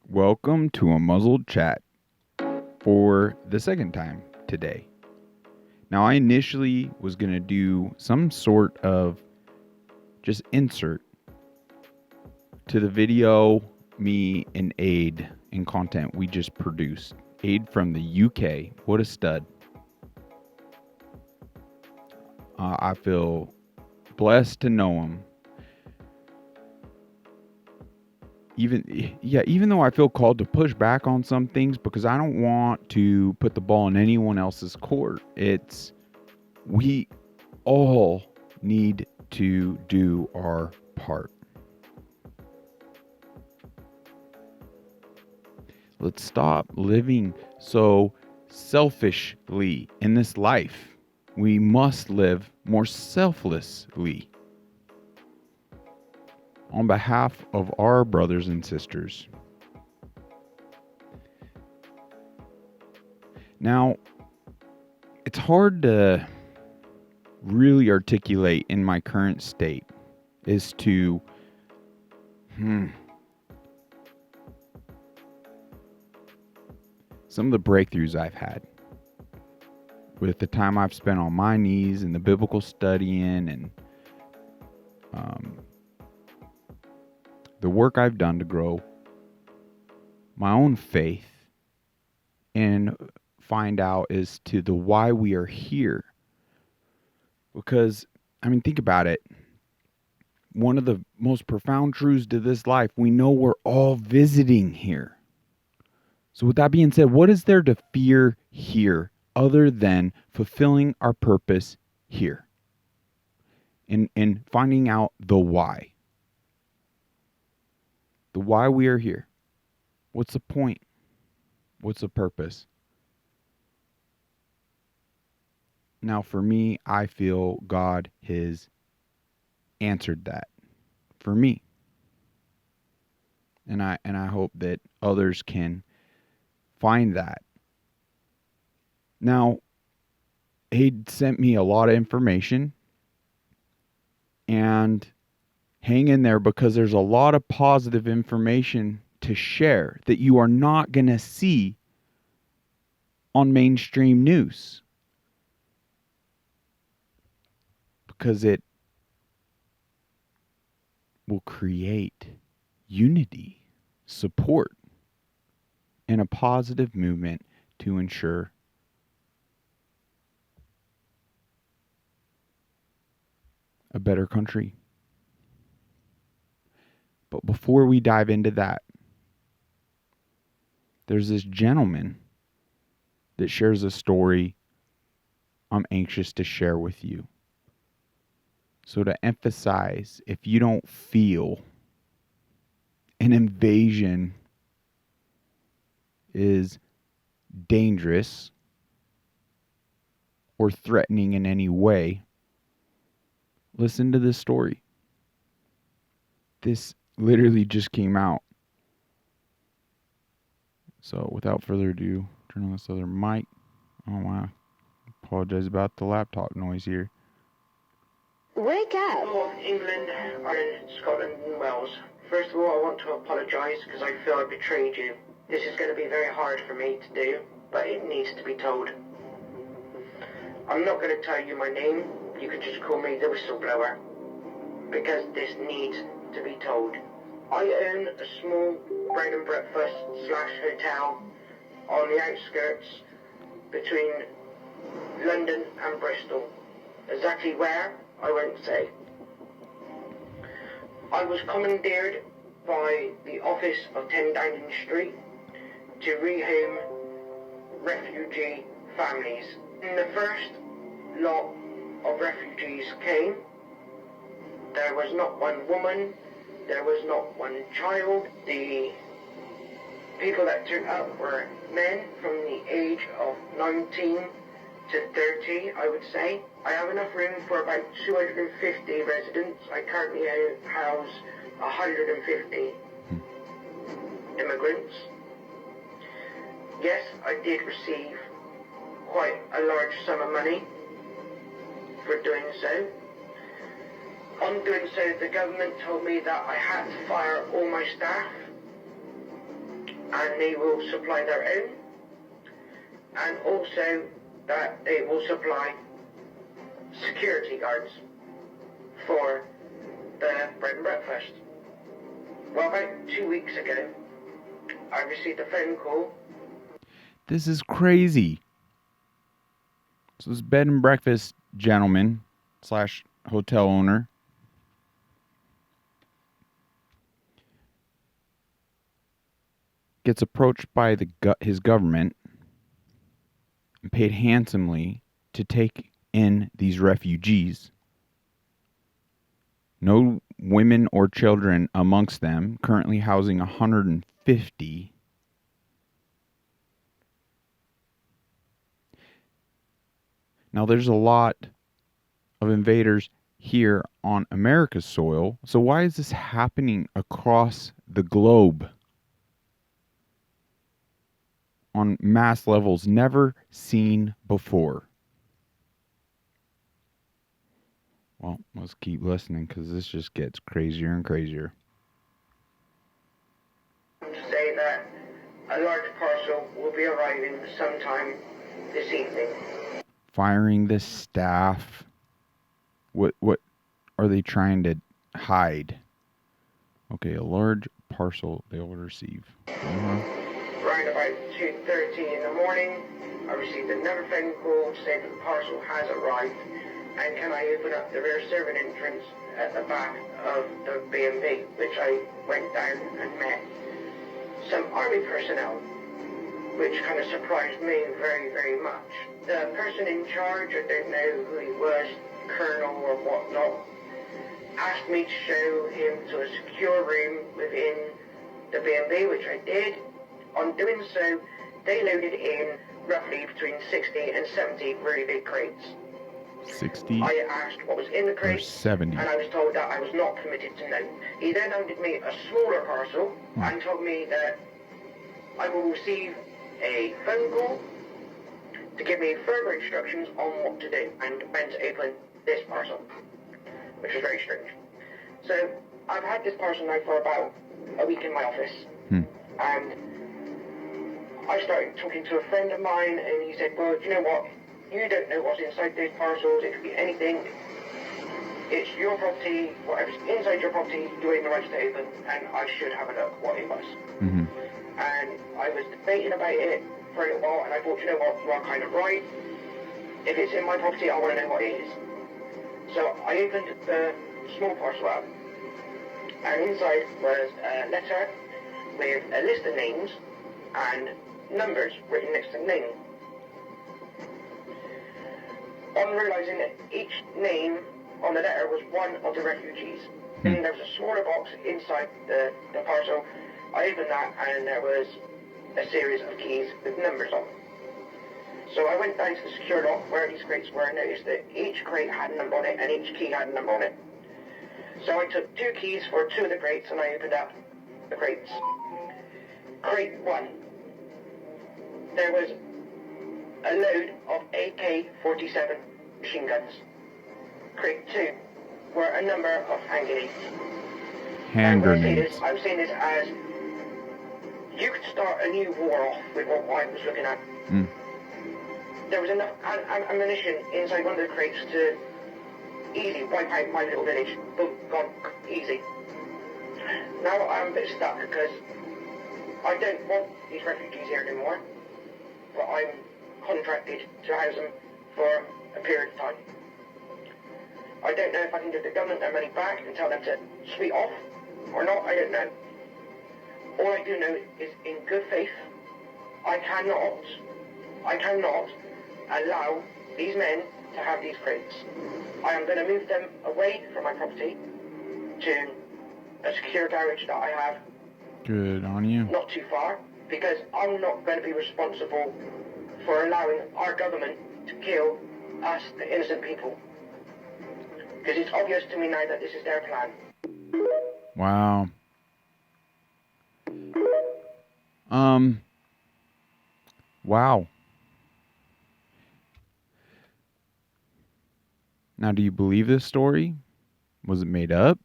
Welcome to a muzzled chat for the second time today. Now, I initially was going to do some sort of just insert to the video me and Aid and content we just produced. Aid from the UK. What a stud. I feel blessed to know him. Even though I feel called to push back on some things because I don't want to put the ball in anyone else's court. We all need to do our part. Let's stop living so selfishly in this life. We must live more selflessly on behalf of our brothers and sisters. Now, it's hard to really articulate in my current state as to some of the breakthroughs I've had with the time I've spent on my knees and the biblical studying and the work I've done to grow my own faith and find out as to the why we are here. Because, think about it. One of the most profound truths to this life, we know we're all visiting here. So with that being said, what is there to fear here other than fulfilling our purpose here? And finding out the why. The why we are here. What's the point? What's the purpose? Now for me, I feel God has answered that for me. And I hope that others can find that. Now, he'd sent me a lot of information, and hang in there because there's a lot of positive information to share that you are not going to see on mainstream news. Because it will create unity, support, and a positive movement to ensure a better country. But before we dive into that, there's this gentleman that shares a story I'm anxious to share with you. So to emphasize, if you don't feel an invasion is dangerous or threatening in any way, listen to this story. This literally just came out. So without further ado, turn on this other mic. Oh wow. Apologize about the laptop noise here. Wake up! England, Ireland, Scotland and Wales. First of all, I want to apologise because I feel I betrayed you. This is going to be very hard for me to do, but it needs to be told. I'm not going to tell you my name. You can just call me the whistleblower, because this needs to be told. I own a small bread and breakfast / hotel on the outskirts between London and Bristol. Exactly where, I won't say. I was commandeered by the office of 10 Downing Street to rehome refugee families. In the first lot of refugees came, there was not one woman, there was not one child. The people that turned up were men from the age of 19 to 30, I would say. I have enough room for about 250 residents. I currently house 150 immigrants. Yes, I did receive quite a large sum of money for doing so. On doing so, the government told me that I had to fire all my staff and they will supply their own, and also that they will supply security guards for the bread and breakfast. Well, about 2 weeks ago, I received a phone call. This is crazy. So this bed and breakfast gentleman / hotel owner gets approached by his government and paid handsomely to take in these refugees. No women or children amongst them, currently housing 150. Now, there's a lot of invaders here on America's soil. So why is this happening across the globe on mass levels never seen before? Well, let's keep listening because this just gets crazier and crazier. To say that a large parcel will be arriving sometime this evening. Firing the staff. What are they trying to hide? Okay, a large parcel they will receive. Around about 2:30 in the morning, I received another phone call to say that the parcel has arrived, and can I open up the rear serving entrance at the back of the B&B, which I went down and met some army personnel, which kind of surprised me very, very much. The person in charge, I don't know who he was, colonel or whatnot, asked me to show him to a secure room within the B&B, which I did. On doing so, they loaded in roughly between 60 and 70 really big crates. 60 I asked what was in the crates, 70. and I was told that I was not permitted to know. He then handed me a smaller parcel and told me that I will receive a phone call to give me further instructions on what to do and when to open this parcel, which was very strange. So I've had this parcel now for about a week in my office, and I started talking to a friend of mine, and he said, well, you know what, you don't know what's inside those parcels, it could be anything, it's your property, whatever's inside your property, you ain't the right to open, and I should have a look what it was. And I was debating about it for a little while, and I thought, you know what, you are kind of right. If it's in my property, I want to know what it is. So I opened the small parcel up, and inside was a letter with a list of names and numbers written next to the name. On realising that each name on the letter was one of the refugees, and there was a smaller box inside the parcel. I opened that, and there was a series of keys with numbers on. So I went down to the secure lock where these crates were and noticed that each crate had a number on it and each key had a number on it. So I took 2 keys for 2 of the crates and I opened up the crates. Crate 1. There was a load of AK-47 machine guns. Crate 2 were a number of hand grenades. Hand When I say grenades. this, I'm saying this as you could start a new war off with what I was looking at. There was enough ammunition inside one of the crates to easily wipe out my little village. Boom, gone, easy. Now I'm a bit stuck because I don't want these refugees here anymore, but I'm contracted to house them for a period of time. I don't know if I can give the government their money back and tell them to sweet off or not, I don't know. All I do know is in good faith, I cannot allow these men to have these crates. I am going to move them away from my property to a secure garage that I have. Good on you. Not too far, because I'm not going to be responsible for allowing our government to kill us, the innocent people. Because it's obvious to me now that this is their plan. Wow. Wow. Now, do you believe this story? Was it made up?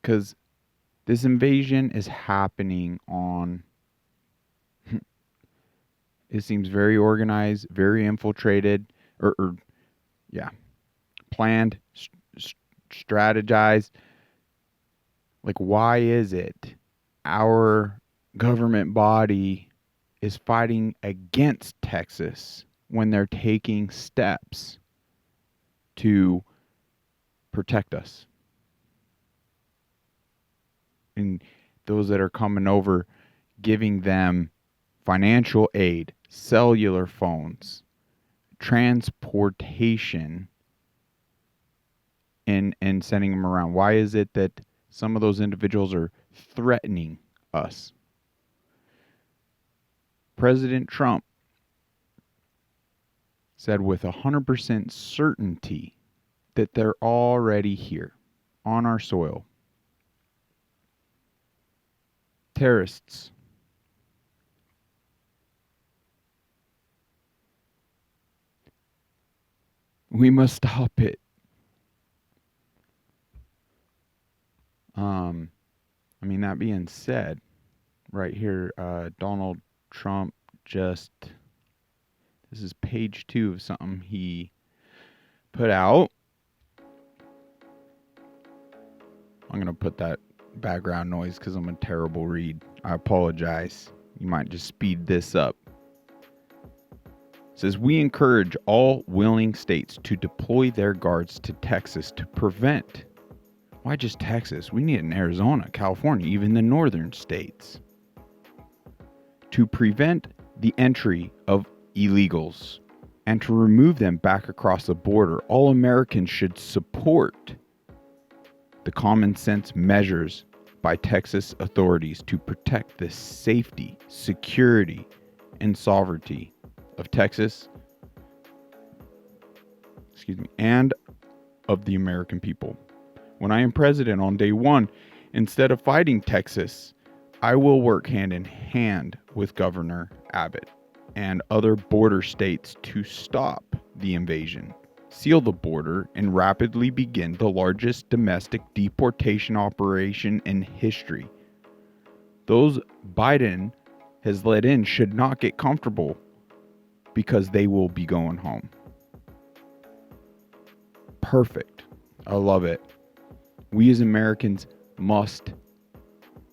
Because this invasion is happening on, it seems very organized, very infiltrated, or yeah, planned, strategized. Like, why is it our government body is fighting against Texas when they're taking steps to protect us? And those that are coming over, giving them financial aid, cellular phones, transportation, and sending them around. Why is it that some of those individuals are threatening us? President Trump said with 100% certainty that they're already here on our soil. Terrorists. We must stop it. I mean, that being said, right here, Donald Trump just, this is page 2 of something he put out. I'm going to put that background noise because I'm a terrible read. I apologize. You might just speed this up. It says, we encourage all willing states to deploy their guards to Texas to prevent. Why just Texas? We need it in Arizona, California, even the northern states. To prevent the entry of illegals and to remove them back across the border. All Americans should support the common sense measures by Texas authorities to protect the safety, security, and sovereignty of Texas, and of the American people. When I am president on day 1, instead of fighting Texas, I will work hand in hand with Governor Abbott and other border states to stop the invasion, seal the border, and rapidly begin the largest domestic deportation operation in history. Those Biden has let in should not get comfortable because they will be going home. Perfect. I love it. We as Americans must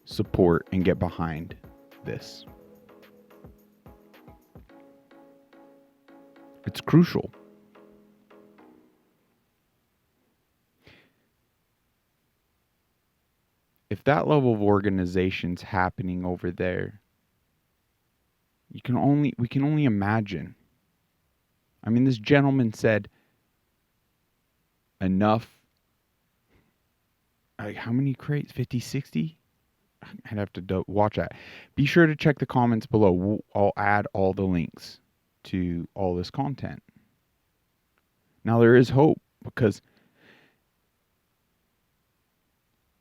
support and get behind this. It's crucial. If that level of organization's happening over there, we can only imagine. I mean, this gentleman said enough. Like, how many crates? 50, 60? I'd have to watch that. Be sure to check the comments below. I'll add all the links to all this content. Now, there is hope because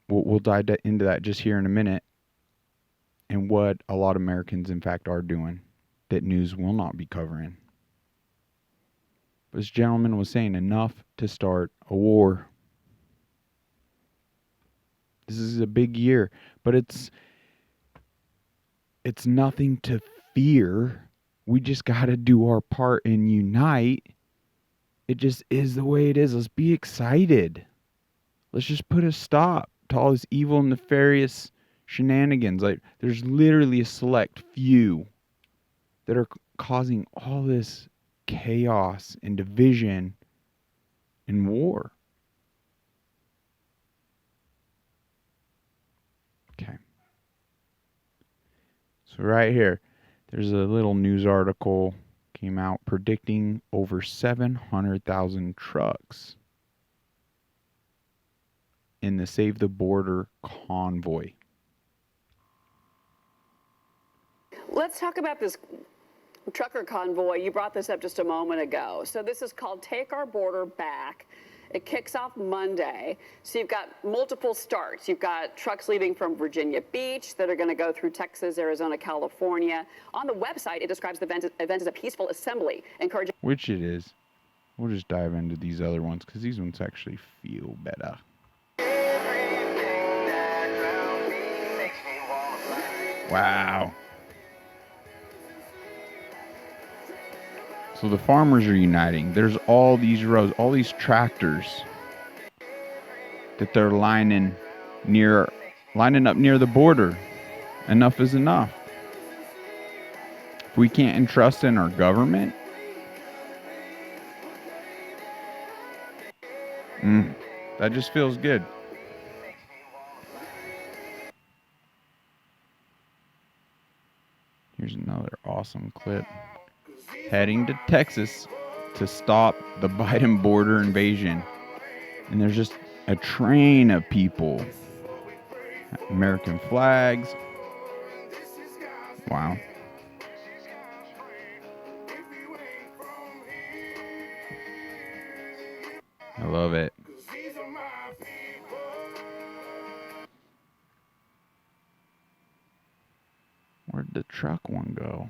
we'll dive into that just here in a minute, and what a lot of Americans, in fact, are doing that news will not be covering. This gentleman was saying enough to start a war. This is a big year, but it's nothing to fear. We just got to do our part and unite. It just is the way it is. Let's be excited. Let's just put a stop to all this evil, nefarious shenanigans. Like, there's literally a select few that are causing all this chaos and division and war. Okay. So right here, there's a little news article came out predicting over 700,000 trucks in the Save the Border convoy. Let's talk about this trucker convoy. You brought this up just a moment ago. So this is called Take Our Border Back. It kicks off Monday. So you've got multiple starts. You've got trucks leaving from Virginia Beach that are going to go through Texas, Arizona, California. On the website, it describes the event as a peaceful assembly, encouraging. Which it is. We'll just dive into these other ones because these ones actually feel better. Wow. So the farmers are uniting. There's all these rows, all these tractors that they're lining up near the border. Enough is enough. If we can't entrust in our government, that just feels good. Here's another awesome clip. Heading to Texas to stop the Biden border invasion. And there's just a train of people. American flags. Wow. I love it. Where'd the truck one go?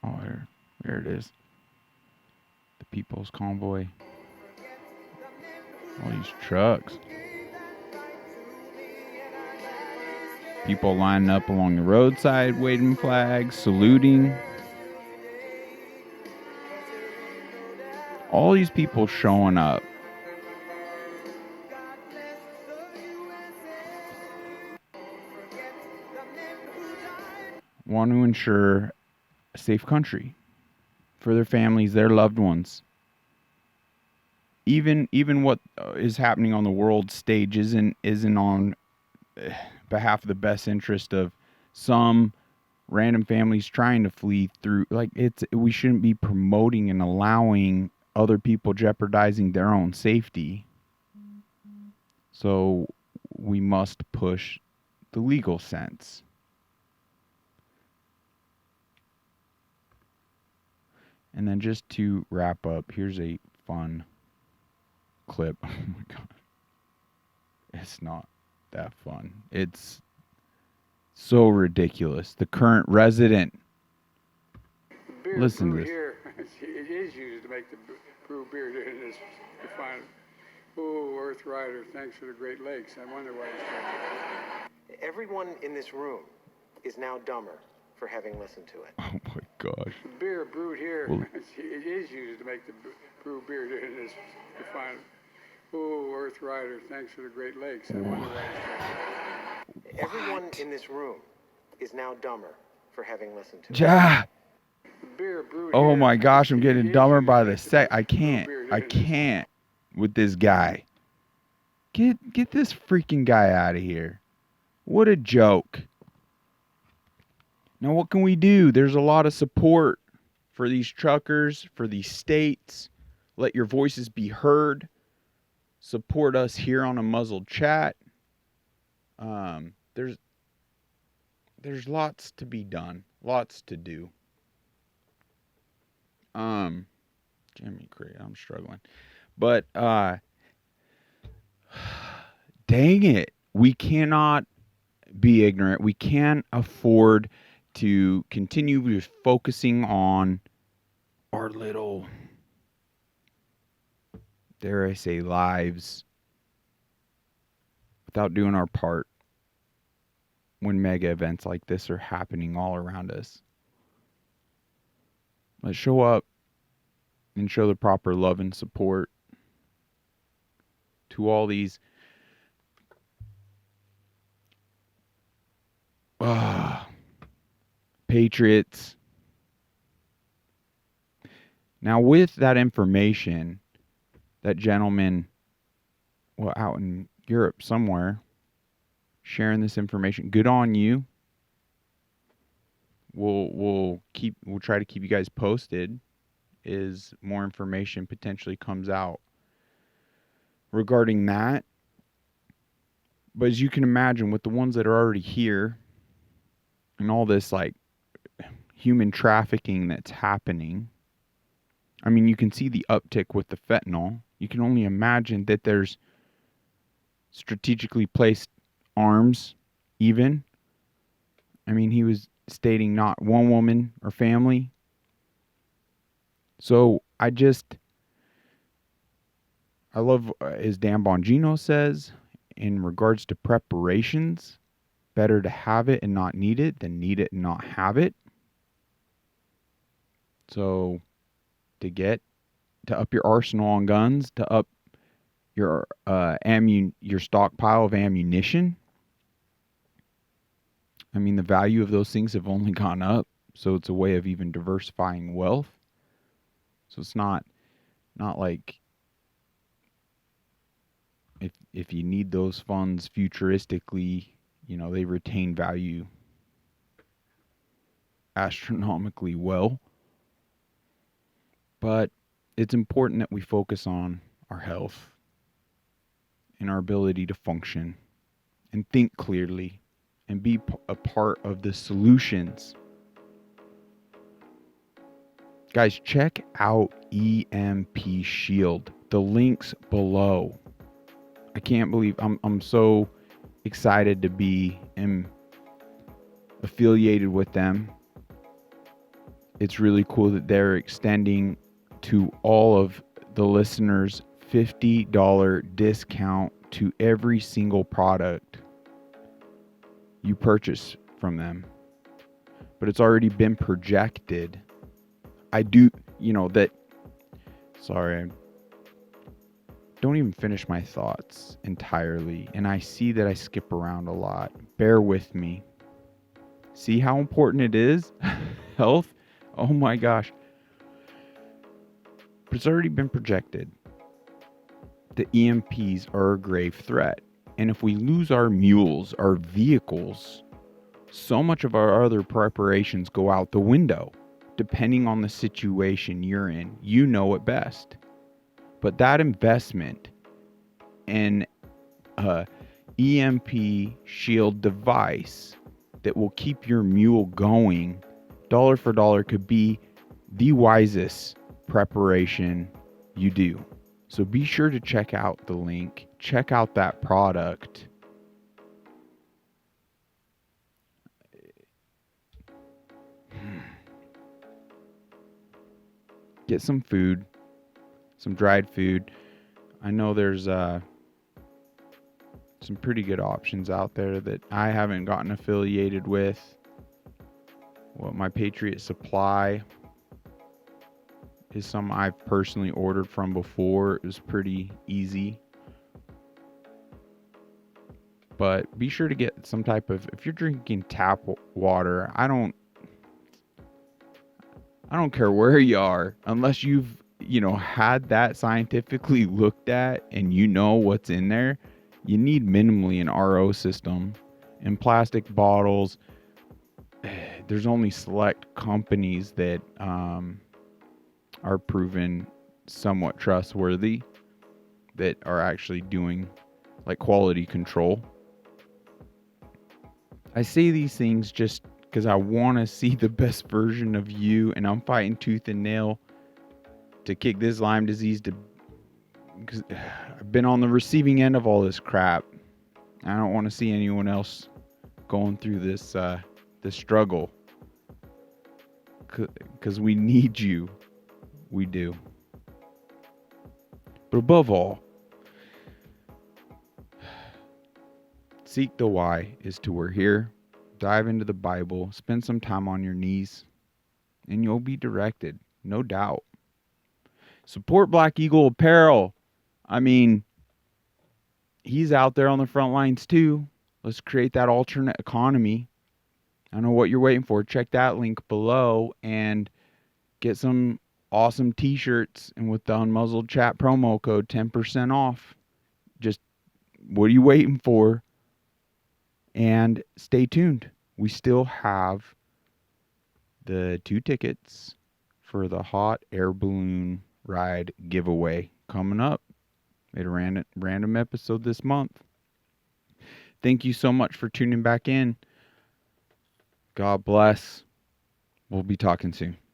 Oh, there it is. The People's Convoy. All these trucks. People lining up along the roadside, waving flags, saluting. All these people showing up. Want to ensure a safe country for their families, their loved ones. Even what is happening on the world stage isn't on behalf of the best interest of some random families trying to flee through. Like, we shouldn't be promoting and allowing other people jeopardizing their own safety. So we must push the legal sense. And then just to wrap up, here's a fun clip. Oh my God. It's not that fun. It's so ridiculous. The current resident. Beer Listen to brewed this. here, it is used to make the brew beer in this refinery. Oh, Earth Rider, thanks for the Great Lakes. I wonder why it's Everyone in this room is now dumber for having listened to it. Oh my gosh. the beer brewed here, Well, it is used to make the brew beer in this refinery. Oh, Earth Rider, thanks for the Great Lakes. I wonder why it's Everyone in this room is now dumber for having listened to it. Ja. beer brewed Oh here, my gosh, I'm it getting is dumber used by to the make sec. I brew can't. beer I in this- can't with this guy. Get this freaking guy out of here. What a joke. Now what can we do? There's a lot of support for these truckers, for these states. Let your voices be heard. Support us here on A Muzzled Chat. There's lots to be done. Lots to do. Jimmy Craig, I'm struggling. But dang it. We cannot be ignorant. We can't afford to continue just focusing on our little, dare I say, lives without doing our part when mega events like this are happening all around us. Let's show up and show the proper love and support to all these patriots. Now, with that information, that gentleman, well, out in Europe somewhere, sharing this information, good on you. We'll try to keep you guys posted as more information potentially comes out regarding that. But as you can imagine, with the ones that are already here and all this like human trafficking that's happening, I mean, you can see the uptick with the fentanyl. You can only imagine that there's strategically placed arms, even. I mean, he was stating not one woman or family. So I love, as Dan Bongino says, in regards to preparations, better to have it and not need it than need it and not have it. So to up your arsenal on guns, to up your your stockpile of ammunition. I mean, the value of those things have only gone up, so it's a way of even diversifying wealth. So it's not like if you need those funds futuristically, they retain value astronomically well. But it's important that we focus on our health and our ability to function and think clearly and be a part of the solutions. Guys, check out EMP Shield. The link's below. I can't believe I'm so excited to be affiliated with them. It's really cool that they're extending to all of the listeners $50 discount to every single product you purchase from them. But it's already been projected. Sorry, don't even finish my thoughts entirely. And I see that I skip around a lot. Bear with me. See how important it is? Health? Oh my gosh. But it's already been projected. The EMPs are a grave threat. And if we lose our mules, our vehicles, so much of our other preparations go out the window. Depending on the situation you're in, you know it best. But that investment in a EMP shield device that will keep your mule going, dollar for dollar, could be the wisest preparation you do. So be sure to check out the link. Check out that product. Get some food, some dried food. I know there's some pretty good options out there that I haven't gotten affiliated with. Well, my Patriot Supply is some I've personally ordered from before. It was pretty easy. But be sure to get some type of, if you're drinking tap water, I don't care where you are, unless you've, had that scientifically looked at and you know what's in there. You need minimally an RO system. In plastic bottles, there's only select companies that are proven somewhat trustworthy, that are actually doing like quality control. I say these things just because I want to see the best version of you, and I'm fighting tooth and nail to kick this Lyme disease because I've been on the receiving end of all this crap. I don't want to see anyone else going through this struggle, because we need you. We do. But above all, seek the why as to we're here. Dive into the Bible, spend some time on your knees, and you'll be directed, no doubt. Support Black Eagle Apparel. I mean, he's out there on the front lines too. Let's create that alternate economy. I don't know what you're waiting for. Check that link below and get some awesome t-shirts, and with the Unmuzzled Chat promo code, 10% off. Just, what are you waiting for? And stay tuned. We still have the 2 tickets for the hot air balloon ride giveaway coming up. Made a random episode this month. Thank you so much for tuning back in. God bless. We'll be talking soon.